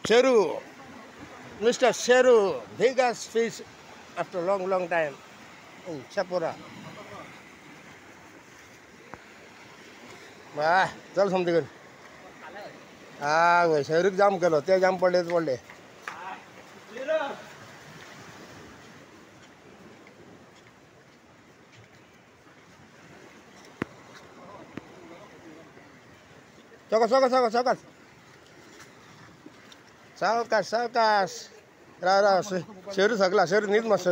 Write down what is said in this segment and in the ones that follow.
Sheru, Mr. Sheru, biggest fish after long time in Chapura. चल समजे कर शेरूक जाम केलो ते जाम पडले सावकाश रा शेरू सकला शेरू नीट मस्त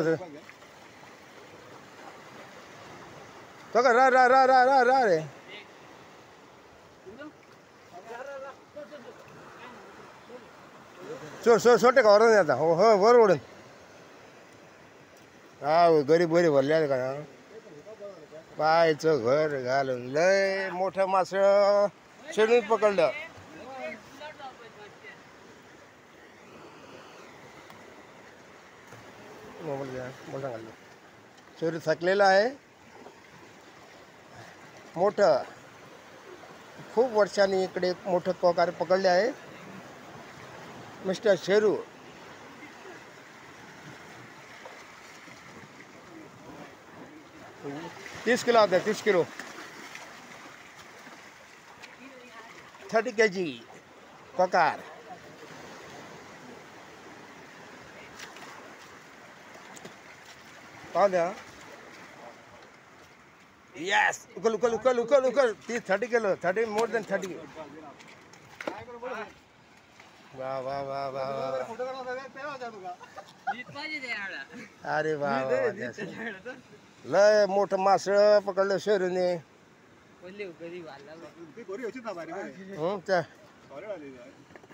रा रा रा रा रा रा रे छोटे का वरून आता हो हो वर ओढून गरीब भरले का पायचं घर घालून लय मोठं मास शेणून पकडलं मोठा घाललं शेरू थकलेला आहे मोठं खूप वर्षांनी इकडे मोठं प्रकार पकडले आहे मिस्टर शेरू 30 किलो आता 30 किलो 30 kg प्रकार पाहू द्या यस उकल 30 किलो 30 more than 30 वाह वाह वाह वाह अरे वाह लय मोठं मास पकडलं शेरूने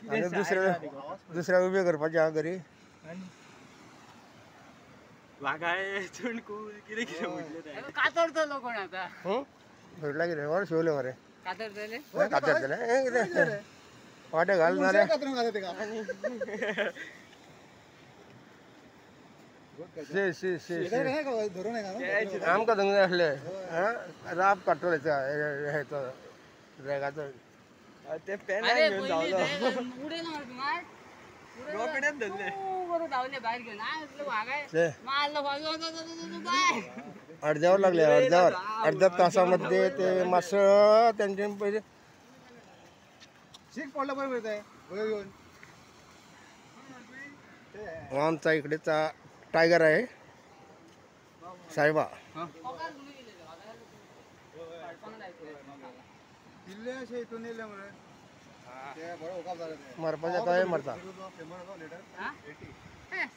आणि दुसऱ्या उभे कर पाहिजे घरी भेटला की रे वर शिवले मरे वाटे घालणार आमका धंदे असले राब काटवायचं रेगाचं ते पेन घेऊन अर्ध्यावर लागले अर्ध्या तासामध्ये ते मास त्यांचे पहिले पडलं बरोबर आमचा इकडेचा टायगर आहे साहेबा मरपाच्या काय मरता 60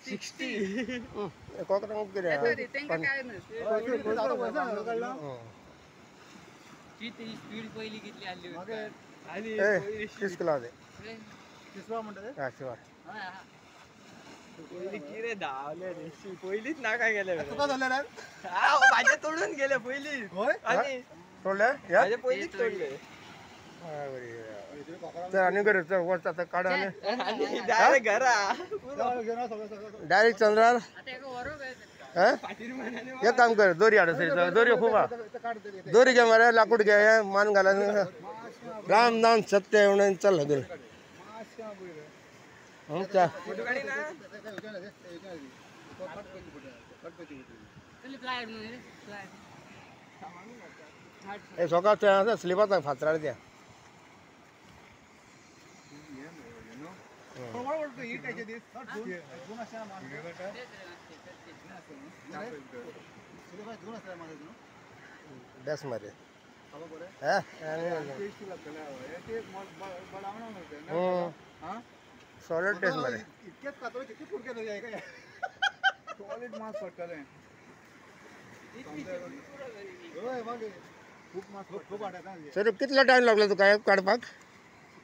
पहिलीच ना काय गेले माझ्या तोडून गेले पहिली पहिलीच तोडले आणि काढा डायरेक्ट चंद्रा एक काम कर दोरी आड दोरी खूप दोरी घ्या मारा लाकूड घ्या मान घाला राम नाम सत्य येऊन चल लागेल सकाळ स्लिपाचा फाचरा द्या दस मारे सॉलिड टेस्ट मारे सॉलिड मास पडटले सर कितला टाइम लागला तुका काढपाक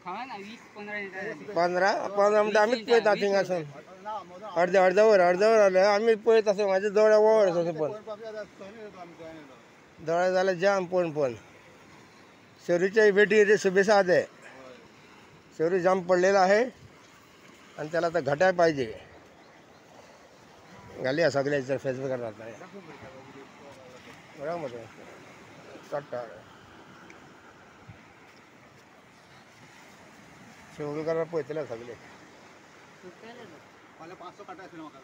15 म्हणजे आम्हीच पळयत थिंग आसून अर्ध्यावर आले आम्ही पळयत आसून माझ्या दोळ्या ओवर असं पण दोळ्या झाल्या जाम पण शेरूच्या भेटी शुभेच्छा आहे शेरू जाम पडलेला आहे आणि त्याला आता घटाय पाहिजे घालूया सगळ्याच्या फेसबुक राहता बरोबर शेवटी करायला पळतले सगळे सुट्ट्याले फाल्यां 500 काटा असेल म्हाका